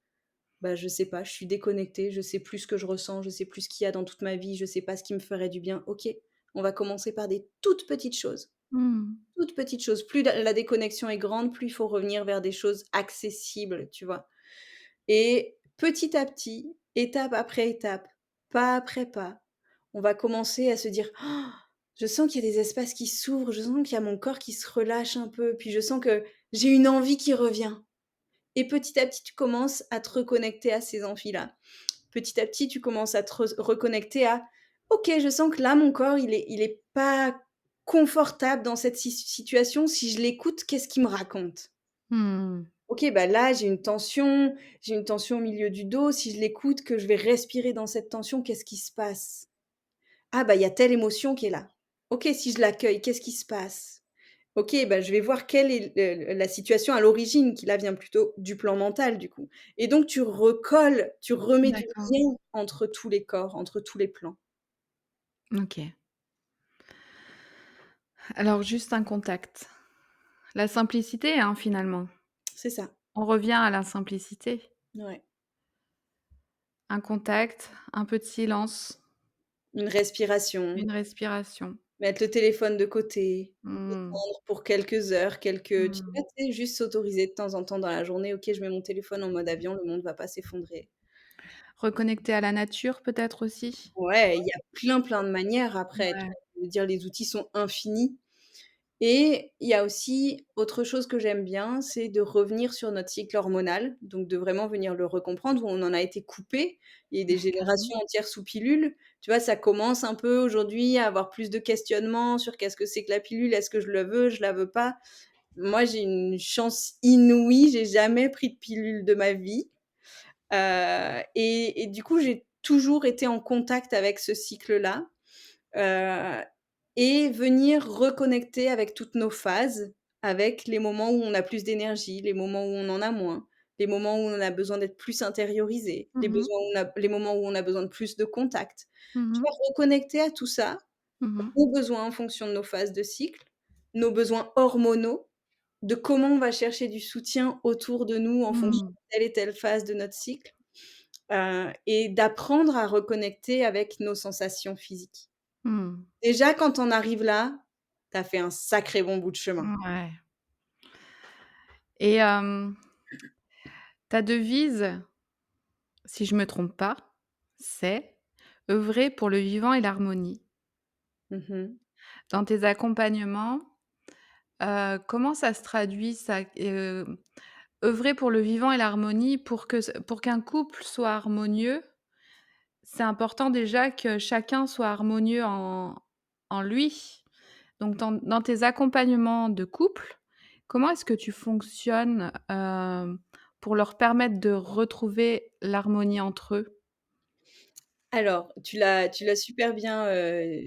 Bah, je sais pas, je suis déconnectée, je sais plus ce que je ressens, je sais plus ce qu'il y a dans toute ma vie, je sais pas ce qui me ferait du bien. OK, on va commencer par des toutes petites choses. Mmh. Toutes petites choses. Plus la déconnexion est grande, plus il faut revenir vers des choses accessibles, tu vois? Et petit à petit, étape après étape, pas après pas, on va commencer à se dire: «Ah, je sens qu'il y a des espaces qui s'ouvrent, je sens qu'il y a mon corps qui se relâche un peu, puis je sens que j'ai une envie qui revient». Et petit à petit, tu commences à te reconnecter à ces envies-là. Petit à petit, tu commences à te reconnecter à: «OK, je sens que là, mon corps, il est pas confortable dans cette situation. Si je l'écoute, qu'est-ce qu'il me raconte? Mmh. OK, bah, là, j'ai une tension au milieu du dos. Si je l'écoute, que je vais respirer dans cette tension, qu'est-ce qui se passe? Ah, bah, il y a telle émotion qui est là. OK, si je l'accueille, qu'est-ce qui se passe? OK, bah, je vais voir quelle est le la situation à l'origine qui là vient plutôt du plan mental du coup et donc tu remets du D'accord. lien entre tous les corps, entre tous les plans. OK. Alors juste un contact. La simplicité, hein, finalement. C'est ça, On revient à la simplicité. ouais. Un contact, un peu de silence, Une respiration, une respiration. mettre le téléphone de côté, Mmh. détendre pour quelques heures, quelques tu Mmh. vois, tu sais, juste s'autoriser de temps en temps dans la journée: «OK, je mets mon téléphone en mode avion, le monde va pas s'effondrer». Reconnecter à la nature peut-être aussi? Ouais, il y a plein, plein de manières après, tu Ouais. vois? Je veux dire les outils sont infinis. Et il y a aussi autre chose que j'aime bien, c'est de revenir sur notre cycle hormonal, donc de vraiment venir le recomprendre, où on en a été coupé. Il y a des Carrément. générations entières sous pilule. Tu vois, ça commence un peu aujourd'hui à avoir plus de questionnements sur qu'est-ce que c'est que la pilule? Est-ce que je le veux? Je la veux pas? Moi, j'ai une chance inouïe, j'ai jamais pris de pilule de ma vie, et du coup, j'ai toujours été en contact avec ce cycle-là. Heu et venir reconnecter avec toutes nos phases, avec les moments où on a plus d'énergie, les moments où on en a moins, les moments où on a besoin d'être plus intériorisé, Mmh mh. les moments où on a besoin de plus de contact. Mmh Tu mh. vois, reconnecter à tout ça, Mmh mh. nos besoins en fonction de nos phases de cycle, nos besoins hormonaux, de comment on va chercher du soutien autour de nous en fonction Mmh. de telle et telle phase de notre cycle, et d'apprendre à reconnecter avec nos sensations physiques. Mmh. Déjà, quand on arrive là, tu as fait un sacré bon bout de chemin. Ouais et ta devise, si je me trompe pas, c'est: «Œuvrer pour le vivant et l'harmonie». Mmh mh. Dans tes accompagnements, comment ça se traduit ça? Œuvrer pour le vivant et l'harmonie pour qu'un couple soit harmonieux, c'est important déjà que chacun soit harmonieux en lui. Donc dans tes accompagnements de couple, comment est-ce que tu fonctionnes, pour leur permettre de retrouver l'harmonie entre eux? Alors, tu l'as super bien,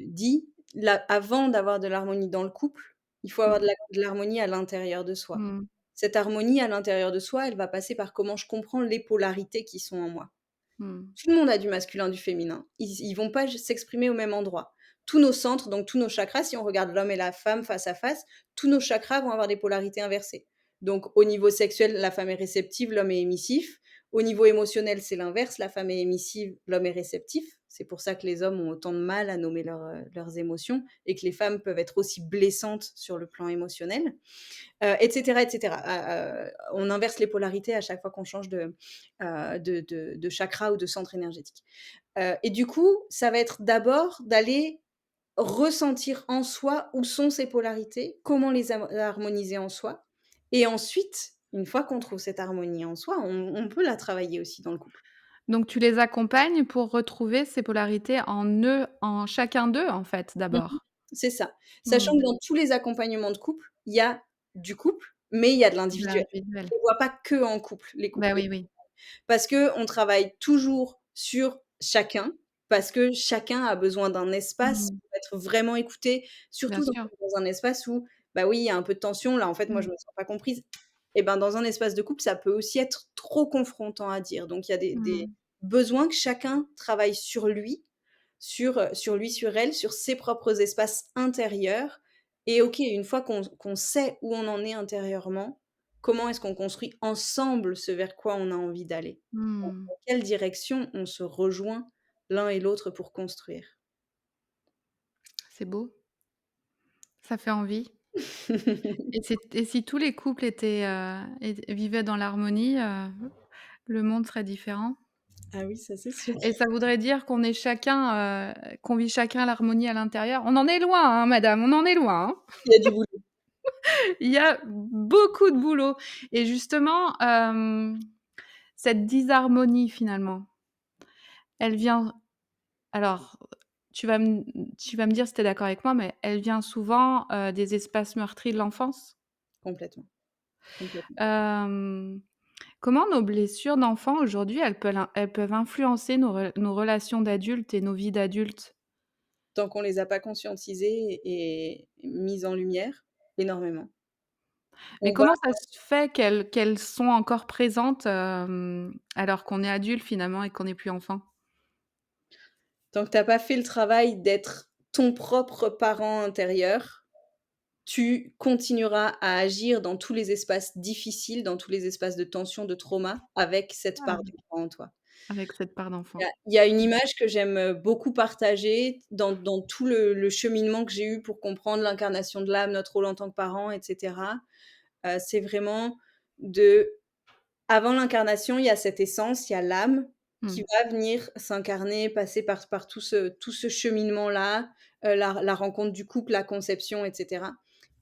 dit. Là, avant d'avoir de l'harmonie dans le couple, il faut avoir Mmh. de l'harmonie à l'intérieur de soi. Mmh. Cette harmonie à l'intérieur de soi, elle va passer par comment je comprends les polarités qui sont en moi. Mmh. Tout le monde a du masculin, du féminin. Ils vont pas s'exprimer au même endroit. Tous nos centres, donc tous nos chakras, si on regarde l'homme et la femme face à face, tous nos chakras vont avoir des polarités inversées. Donc au niveau sexuel, la femme est réceptive, l'homme est émissif. Au niveau émotionnel, c'est l'inverse, la femme est émissive, l'homme est réceptif. C'est pour ça que les hommes ont autant de mal à nommer leurs émotions et que les femmes peuvent être aussi blessantes sur le plan émotionnel. Et cetera, et cetera. On inverse les polarités à chaque fois qu'on change de chakra ou de centre énergétique. Et du coup, ça va être d'abord d'aller ressentir en soi où sont ces polarités, comment les harmoniser en soi. Et ensuite, une fois qu'on trouve cette harmonie en soi, on peut la travailler aussi dans le couple. Donc tu les accompagnes pour retrouver ces polarités en chacun d'eux, en fait, Mmh. d'abord? C'est ça. Sachant Mmh. que dans tous les accompagnements de couple, il y a du couple, mais il y a de De l'individuel. l'individuel. On ne voit pas que en couple, les Bah, couples. oui, oui, Parce qu'on travaille toujours sur chacun, parce que chacun a besoin d'un espace mmh, pour être vraiment écouté, bien surtout sûr. dans un espace où, bah, oui, il y a un peu de tension, là, en fait, moi, je Mmh, me sens pas comprise. Et ben, dans un espace de couple, ça peut aussi être trop confrontant à dire. Donc il y a des mmh, besoins que chacun travaille sur lui, sur lui, sur elle, sur ses propres espaces intérieurs. Et OK, une fois qu'on sait où on en est intérieurement, comment est-ce qu'on construit ensemble ce vers quoi on a envie d'aller? mmh. Dans quelle direction on se rejoint l'un et l'autre pour construire? C'est beau, ça fait envie. Et si tous les couples étaient, vivaient dans l'harmonie, le monde serait différent. Ah oui, ça c'est sûr. Et ça voudrait dire qu'on vit chacun l'harmonie à l'intérieur. On en est loin, hein, madame, on en est loin, hein. Il y a du boulot. Il y a beaucoup de boulot et justement, cette disharmonie finalement, elle vient alors, tu vas me tu vas me dire si tu es d'accord avec moi, mais elle vient souvent, des espaces meurtris de l'enfance? Complètement, complètement. Hem, Comment nos blessures d'enfants aujourd'hui, elles peuvent influencer nos relations d'adultes et nos vies d'adultes? Tant qu'on les a pas conscientisées et mises en lumière, énormément. Mais On va comment ça se fait qu'elles sont encore présentes, alors qu'on est adulte finalement et qu'on n'est plus enfant? tant que tu as pas fait le travail d'être ton propre parent intérieur, tu continueras à agir dans tous les espaces difficiles, dans tous les espaces de tension, de trauma, avec cette part Ah. d'enfant en toi. Avec cette part Il y d'enfant. a il y a une Mmh. image que j'aime, beaucoup partager dans tout le cheminement que j'ai eu pour comprendre l'incarnation de l'âme, notre rôle en tant que parent et cetera. C'est vraiment de avant l'incarnation, il y a cette essence, il y a l'âme qui Mmh. va venir s'incarner, passer par tout ce cheminement-là, la rencontre du couple, la conception et cetera.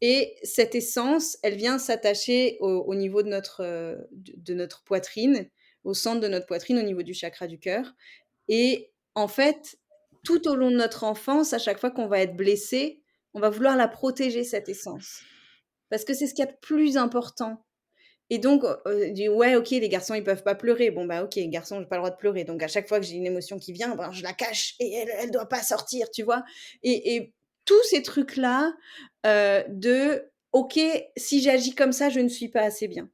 Et cette essence, elle vient s'attacher au niveau de notre poitrine, au centre de notre poitrine, au niveau du chakra du cœur. Et en fait, tout au long de notre enfance, à chaque fois qu'on va être blessé, on va vouloir la protéger, cette essence. Parce que c'est ce qu'il y a de plus important. Et donc, dit: «Ouais, OK, les garçons, ils peuvent pas pleurer». Bon, bah, OK, garçon, j'ai pas le droit de pleurer. Donc à chaque fois que j'ai une émotion qui vient, ben, je la cache et elle doit pas sortir, tu vois? Et tous ces trucs-là, de: «OK, si j'agis comme ça, je ne suis pas assez bien.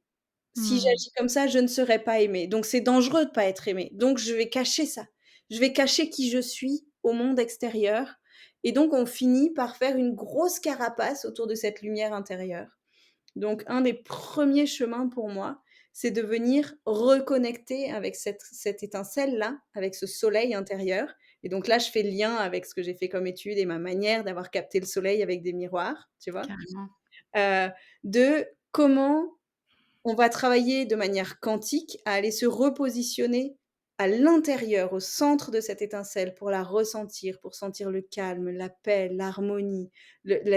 Si Mmh. j'agis comme ça, je ne serai pas aimé. Donc c'est dangereux de pas être aimé. Donc je vais cacher ça. Je vais cacher qui je suis au monde extérieur». Et donc on finit par faire une grosse carapace autour de cette lumière intérieure. Donc un des premiers chemins pour moi, c'est de venir reconnecter avec cette étincelle-là, avec ce soleil intérieur. Et donc là, je fais le lien avec ce que j'ai fait comme étude et ma manière d'avoir capté le soleil avec des miroirs, tu vois? Carrément. Heu, de comment on va travailler de manière quantique à aller se repositionner à l'intérieur, au centre de cette étincelle pour la ressentir, pour sentir le calme, la paix, l'harmonie,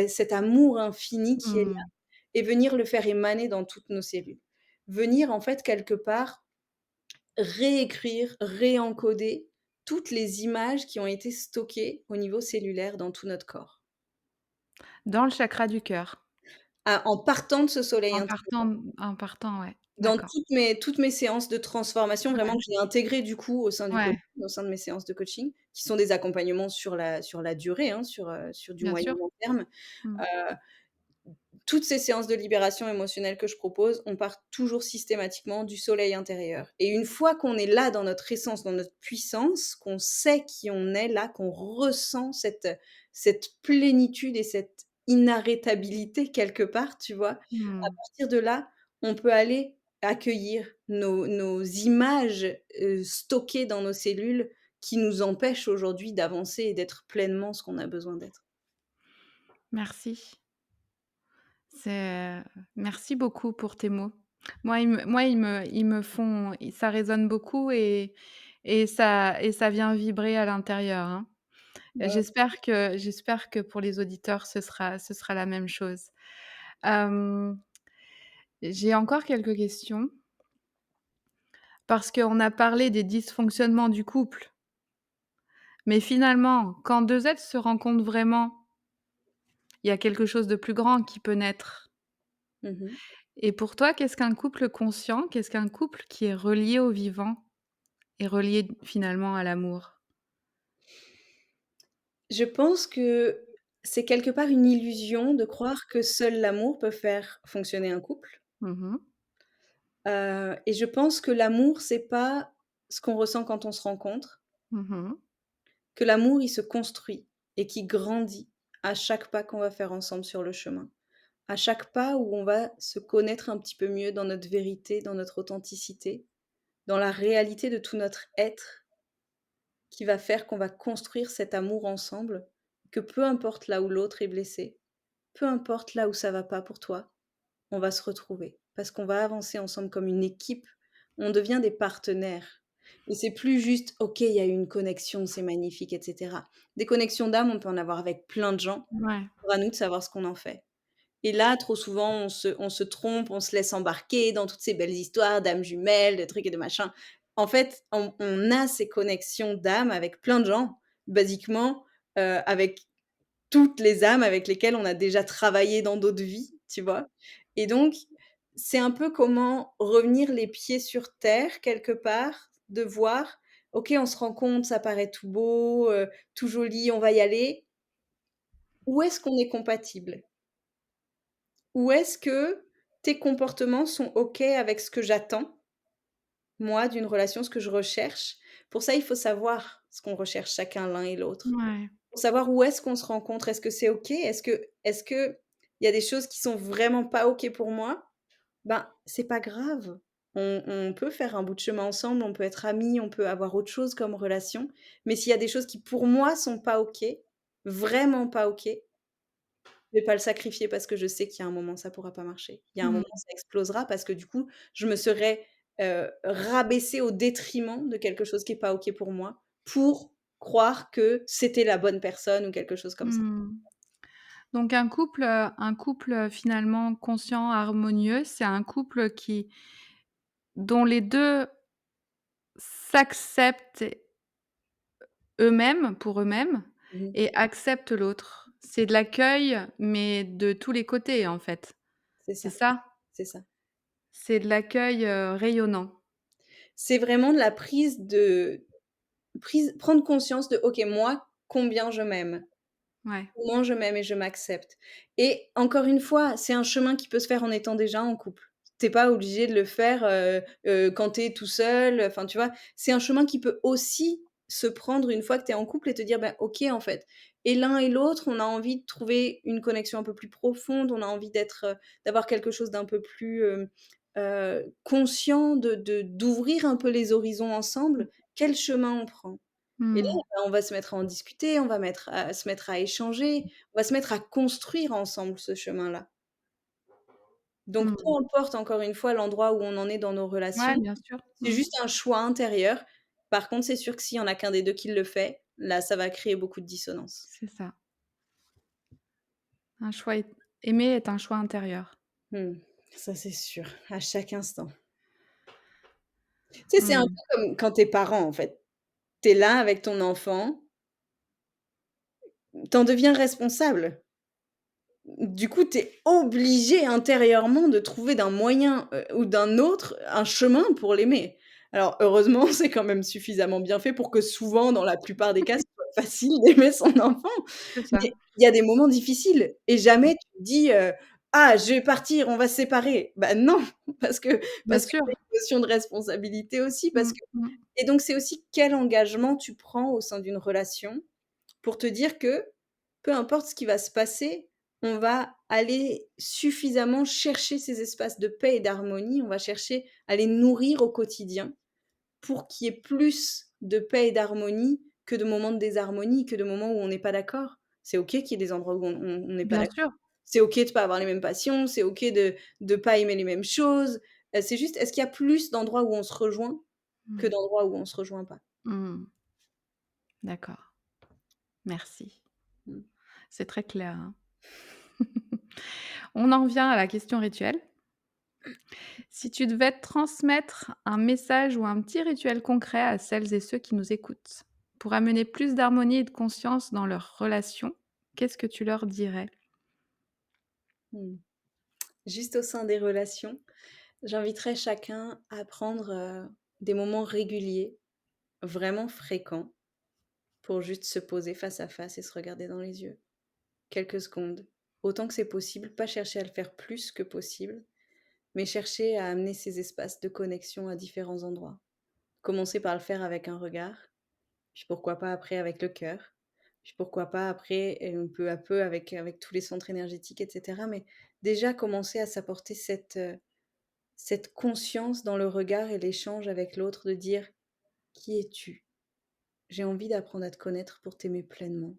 cet amour infini qui est là Mmh. et venir le faire émaner dans toutes nos cellules. Venir en fait quelque part réécrire, réencoder toutes les images qui ont été stockées au niveau cellulaire dans tout notre corps. Dans le chakra du cœur, En partant de ce soleil intérieur. en partant, ouais. Dans D'accord. toutes mes séances de transformation vraiment Ouais, que j'ai intégrées du coup au sein du ouais, coaching, au sein de mes séances de coaching, qui sont des accompagnements sur la durée, hein, sur du bien moyen sûr. long terme. Mmh. Heu, Toutes ces séances de libération émotionnelle que je propose, on part toujours systématiquement du soleil intérieur et une fois qu'on est là dans notre essence, dans notre puissance, qu'on sait qui on est là, qu'on ressent cette plénitude et cette inarrêtabilité quelque part, tu vois? À Mmh. partir de là, on peut aller accueillir nos images, stockées dans nos cellules qui nous empêchent aujourd'hui d'avancer et d'être pleinement ce qu'on a besoin d'être. Merci. Merci beaucoup pour tes mots. Moi, ils me font ça résonne beaucoup et ça vient vibrer à l'intérieur, hein. Et Ouais. j'espère que pour les auditeurs, ce sera la même chose. Hem, j'ai encore quelques questions parce qu'on a parlé des dysfonctionnements du couple, mais finalement, quand 2 êtres se rencontrent vraiment, il y a quelque chose de plus grand qui peut naître. Mmh mh. Et pour toi, qu'est-ce qu'un couple conscient? Qu'est-ce qu'un couple qui est relié au vivant et relié finalement à l'amour? Je pense que c'est quelque part une illusion de croire que seul l'amour peut faire fonctionner un couple, Mmh mh. et je pense que l'amour, c'est pas ce qu'on ressent quand on se rencontre, Mmh mh. que l'amour, il se construit et qui grandit à chaque pas qu'on va faire ensemble sur le chemin. À chaque pas où on va se connaître un petit peu mieux dans notre vérité, dans notre authenticité, dans la réalité de tout notre être, qui va faire qu'on va construire cet amour ensemble, que peu importe là où l'autre est blessé, peu importe là où ça va pas pour toi, on va se retrouver parce qu'on va avancer ensemble comme une équipe. On devient des partenaires et c'est plus juste: «OK, il y a eu une connexion, c'est magnifique» et cetera. Des connexions d'âme, on peut en avoir avec plein de gens. Ouais. Libre à nous de savoir ce qu'on en fait. Et là, trop souvent, on se trompe, on se laisse embarquer dans toutes ces belles histoires d'âmes jumelles, de trucs et de machins. En fait, on a ces connexions d'âme avec plein de gens, basiquement, avec toutes les âmes avec lesquelles on a déjà travaillé dans d'autres vies, tu vois? Et donc, c'est un peu comment revenir les pieds sur terre quelque part, de voir: «OK, on se rend compte, ça paraît tout beau, tout joli, on va y aller. Où est-ce qu'on est compatibles? Où est-ce que tes comportements sont OK avec ce que j'attends, moi, d'une relation, ce que je recherche?» Pour ça, il faut savoir ce qu'on recherche chacun l'un et l'autre. Ouais. Pour savoir où est-ce qu'on se rencontre. Est-ce que c'est OK? Est-ce que il y a des choses qui sont vraiment pas OK pour moi? Ben, c'est pas grave. On peut faire un bout de chemin ensemble, on peut être amis, on peut avoir autre chose comme relation. Mais s'il y a des choses qui, pour moi, sont pas OK, vraiment pas OK, je vais pas le sacrifier parce que je sais qu'il y a un moment, ça pourra pas marcher. Il y a un moment, Mmh. ça explosera parce que du coup, je me serais, rabaissée au détriment de quelque chose qui est pas OK pour moi, pour croire que c'était la bonne personne ou quelque chose comme ça. Mmh. Donc un couple, finalement conscient, harmonieux, c'est un couple dont les 2 s'acceptent eux-mêmes, pour eux-mêmes Mmh mh. et acceptent l'autre. C'est de l'accueil, mais de tous les côtés, en fait. C'est C'est ça, ça? c'est ça. C'est de l'accueil, rayonnant. C'est vraiment de la prendre conscience de: «OK, moi, combien je m'aime? Ouais. Comment je m'aime et je m'accepte?» Et encore une fois, c'est un chemin qui peut se faire en étant déjà en couple. Tu es pas obligé de le faire, quand tu es tout seul, enfin, tu vois? C'est un chemin qui peut aussi se prendre une fois que tu es en couple et te dire: «Ben, OK, en fait, et l'un et l'autre, on a envie de trouver une connexion un peu plus profonde, on a envie d'avoir quelque chose d'un peu plus, conscient, d'ouvrir un peu les horizons ensemble. Quel chemin on prend?» Et là, Mmh. bah, on va se mettre à en discuter, on va se mettre à échanger, on va se mettre à construire ensemble ce chemin-là. Donc peu Mmh. importe encore une fois l'endroit où on en est dans nos relations, Ouais, bien sûr. c'est Mmh. juste un choix intérieur. Par contre, c'est sûr que s'il y en a qu'un des 2 qui le fait, là, ça va créer beaucoup de dissonance. C'est ça. Un choix est aimer est un choix intérieur. Mmh. Ça, c'est sûr, à chaque instant. Tu sais, c'est un Mmh. peu comme quand tu es parent, en fait. Tu es là avec ton enfant, tu en deviens responsable. du coup, tu es obligé intérieurement de trouver d'un moyen, ou d'un autre, un chemin pour l'aimer. Alors heureusement, c'est quand même suffisamment bien fait pour que souvent, dans la plupart des cas, ce soit facile d'aimer son enfant. C'est ça. Mais il y a des moments difficiles et jamais tu te dis, «Ah, je vais partir, on va se séparer». Bah non, parce que Bien tu sûr. as une notion de responsabilité aussi, parce Mmh, que mmh. et donc c'est aussi quel engagement tu prends au sein d'une relation pour te dire que, peu importe ce qui va se passer, on va aller suffisamment chercher ces espaces de paix et d'harmonie, on va chercher à les nourrir au quotidien pour qu'il y ait plus de paix et d'harmonie que de moments de désharmonie, que de moments où on n'est pas d'accord. C'est OK qu'il y ait des endroits où on n'est pas Bien d'accord. sûr. C'est OK de pas avoir les mêmes passions, c'est OK de pas aimer les mêmes choses. C'est juste, est-ce qu'il y a plus d'endroits où on se rejoint que Mmh. d'endroits où on se rejoint pas? Mmh. D'accord. Merci. Mmh. C'est très clair, hein. On en revient à la question rituelle. Si tu devais transmettre un message ou un petit rituel concret à celles et ceux qui nous écoutent, pour amener plus d'harmonie et de conscience dans leurs relations, qu'est-ce que tu leur dirais? Mmh. Juste au sein des relations, j'inviterais chacun à prendre, des moments réguliers, vraiment fréquents, pour juste se poser face à face et se regarder dans les yeux. Quelques secondes. Autant que c'est possible, pas chercher à le faire plus que possible, mais chercher à amener ces espaces de connexion à différents endroits. Commencer par le faire avec un regard, puis pourquoi pas après avec le cœur, puis pourquoi pas après, peu à peu avec tous les centres énergétiques et cetera. Mais déjà commencer à s'apporter cette conscience dans le regard et l'échange avec l'autre de dire: «Qui es-tu? J'ai envie d'apprendre à te connaître pour t'aimer pleinement».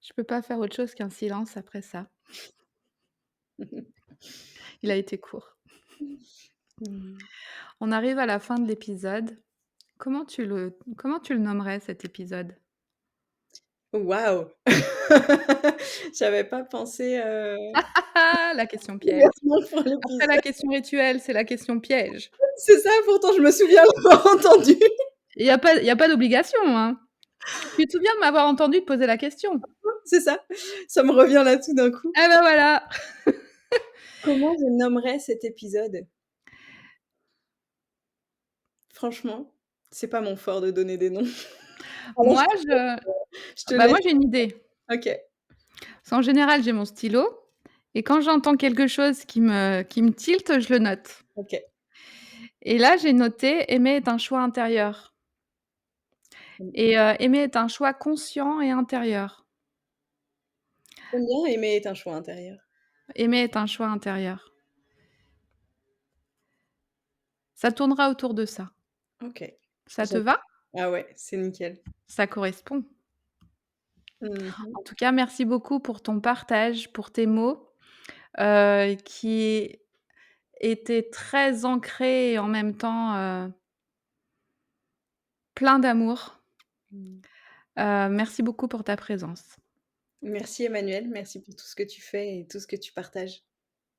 Je peux pas faire autre chose qu'un silence après ça. Il a été court. Mmh. On arrive à la fin de l'épisode. Comment tu le nommerais cet épisode? Waouh! J'avais pas pensé, Ah! La question piège. ouvertement pour Après l'épisode. la question rituelle, c'est la question piège. C'est ça, pourtant je me souviens l'avoir entendu. Il y a pas d'obligation, hein. Tu te souviens de m'avoir entendu te poser la question? C'est ça, ça me revient là tout d'un coup. Eh ben voilà! Comment je nommerais cet épisode? Franchement, c'est pas mon fort de donner des noms. Alors Moi, je je te bah, laisse. moi, j'ai une idée. OK, Parce qu'en général, j'ai mon stylo et quand j'entends quelque chose qui me tilte, je le note OK. et là, j'ai noté: «Aimer est un choix intérieur» Mmh. et aimer est un choix conscient et intérieur. J'aime bien aimer est un choix intérieur. Aimer est un choix intérieur. Ça tournera autour de ça. OK. Ça te J'aime. va? Ah ouais, c'est nickel. Ça correspond. Mmh En mh. tout cas, merci beaucoup pour ton partage, pour tes mots, qui étaient très ancrés et en même temps, pleins d'amour. Mmh. Merci beaucoup pour ta présence. Merci Emmanuel, merci pour tout ce que tu fais et tout ce que tu partages.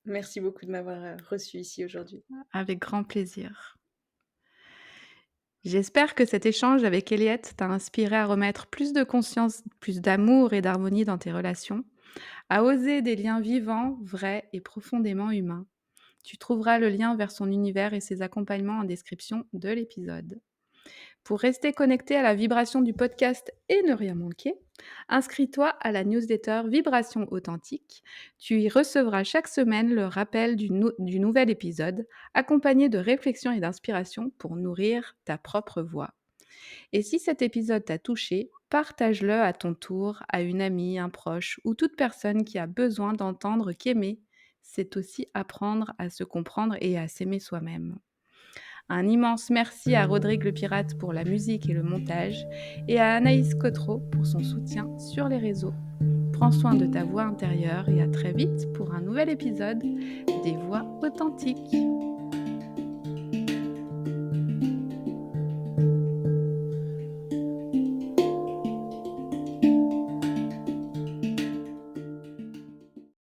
Merci beaucoup de m'avoir, reçue ici aujourd'hui. Avec grand plaisir. J'espère que cet échange avec Eliette t'a inspiré à remettre plus de conscience, plus d'amour et d'harmonie dans tes relations, à oser des liens vivants, vrais et profondément humains. Tu trouveras le lien vers son univers et ses accompagnements en description de l'épisode. Pour rester connecté à la vibration du podcast et ne rien manquer, inscris-toi à la newsletter Vibration Authentique. Tu y recevras chaque semaine le rappel du nouvel épisode, accompagné de réflexions et d'inspiration pour nourrir ta propre voix. Et si cet épisode t'a touché, partage-le à ton tour à une amie, un proche ou toute personne qui a besoin d'entendre qu'aimer, c'est aussi apprendre à se comprendre et à s'aimer soi-même. Un immense merci à Rodrigue le Pirate pour la musique et le montage et à Anaïs Cotreau pour son soutien sur les réseaux. Prends soin de ta voix intérieure et à très vite pour un nouvel épisode des Voix authentiques.